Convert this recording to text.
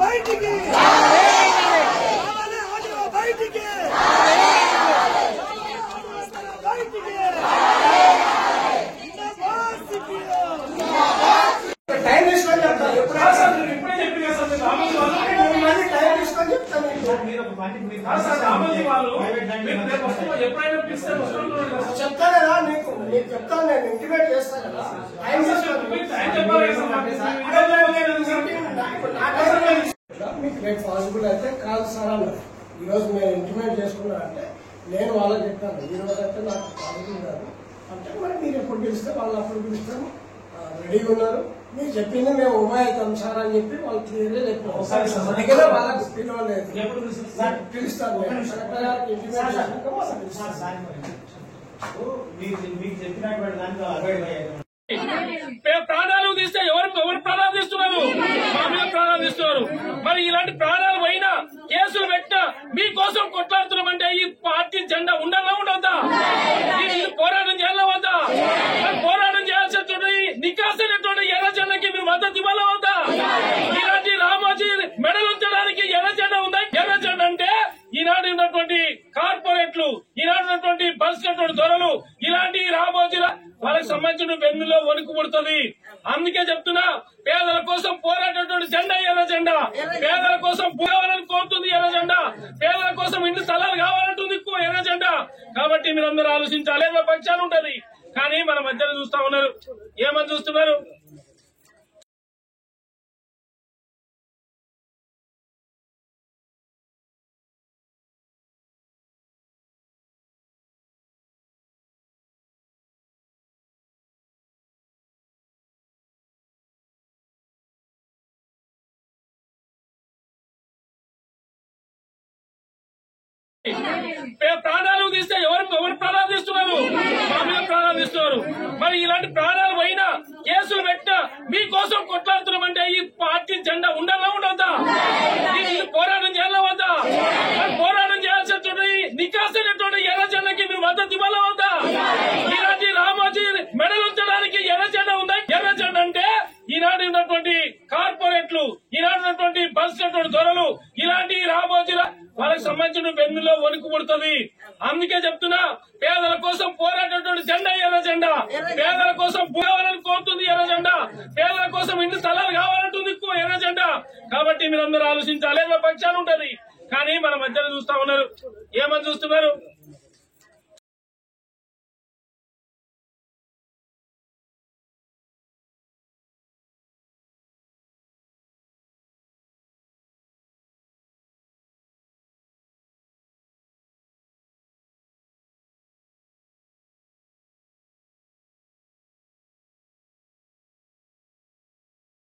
బయటికి ఆడియో బయటికి టైం తీసుకొని చెప్తాను. ఇప్పుడే చెప్పి చెప్తా కదా నీకు చెప్తాను, నేను ఇంటిమేట్ చేస్తాను కదా. మీకు రేపు పాసిబుల్ అయితే కాదు సార్ అన్నారు. ఈరోజు మేము ఇంటిమేట్ చేసుకున్నా అంటే నేను వాళ్ళకి చెప్పాను, ఈరోజు అయితే నాకు పాసిబుల్ కాదు అంటే మరి మీరు ఎప్పుడు పిలిస్తే వాళ్ళు అప్పుడు పిలుస్తాము, రెడీగా ఉన్నారు. మీరు చెప్పింది మేము ఉభయతాం సార్ అని చెప్పి వాళ్ళు క్లియర్గా చెప్పారు. వాళ్ళకి పిలవలేదు, పిలుస్తాను ప్రాణాలు తీస్తే ఎవరు ప్రాణాలు తీస్తున్నారు? మా మీద ప్రాణాలు తీస్తున్నారు. మరి ఇలాంటి ప్రాణాలు పోయినా కేసులు పెట్టినా మీకోసం కొట్లాడుతున్నామంటే ఈ పార్టీ జెండా ఉండాలా ఉండవద్దా? పోరాటం చేయాలా వద్దా? పోరాటం చేయాల్సినటువంటి నికాసైనటువంటి ఎర్ర జెండాకి మీరు మద్దతు ఇవ్వాలా వద్దా? ఇలాంటి రామోజీ మెడలు ఉంచడానికి ఎర్ర జెండా ఉందా? ఎర్ర జెండా అంటే ఈనాడు ఉన్నటువంటి కార్పొరేట్లు, ఈనాడు ఉన్నటువంటి బలిసినటువంటి ధరలు, ఇలాంటి రామోజీల వాళ్ళకి సంబంధించిన వెన్నులో వణుకు పుడుతుంది. అందుకే చెప్తున్నా, పేదల కోసం పోరాటటువంటి జెండా ఎర్ర జెండా. పేదల కోసం పోవాలని కోరుతుంది ఎర్ర జెండా. పేదల కోసం ఇంటి స్థలాలు కావాలంటుంది ఎర్ర జెండా. కాబట్టి మీరందరూ ఆలోచించాలి. పక్షాలు ఉంటది కానీ మన మధ్యలో చూస్తా ఉన్నారు. ఏమని చూస్తున్నారు? ప్రాణాలు తీస్తే ఎవరు ప్రాణాలు తీస్తున్నారు? మా మీద ప్రాణాలు తీస్తున్నారు. మరి ఇలాంటి ప్రాణాలు పోయినా కేసులు పెట్టినా మీకోసం కొట్లాడుతున్నామంటే ఈ పార్టీ జెండా ఉండాలా ఉండవద్దా? పోరాటం చేయాలా వద్దా? పోరాటం చేయాల్సినటువంటి నికాసైనటువంటి ఎర్ర జెండాకి మీరు మద్దతు ఇవ్వాలా వద్దా? ఇలాంటి రామోజీ మెడలు ఉంచడానికి ఎర్ర జెండా ఉందా? ఎర్ర జెండా అంటే ఈనాడు ఉన్నటువంటి కార్పొరేట్లు, ఈనాడు ఉన్నటువంటి బలిసినటువంటి ధరలు, ఇలాంటి రామోజీల వాళ్ళకి సంబంధించిన వెన్నులో వణుకు పుడుతుంది. అందుకే చెప్తున్నా, పేదల కోసం పోరాటటువంటి జెండా ఎర్ర జెండా. పేదల కోసం పోవాలని కోరుతుంది ఎర్ర జెండా. పేదల కోసం ఇంటి స్థలాలు కావాలంటుంది ఎర్ర జెండా. కాబట్టి మీరందరూ ఆలోచించాలి. పక్షాలు ఉంటది కానీ మన మధ్యలో చూస్తా ఉన్నారు. ఏమని చూస్తున్నారు?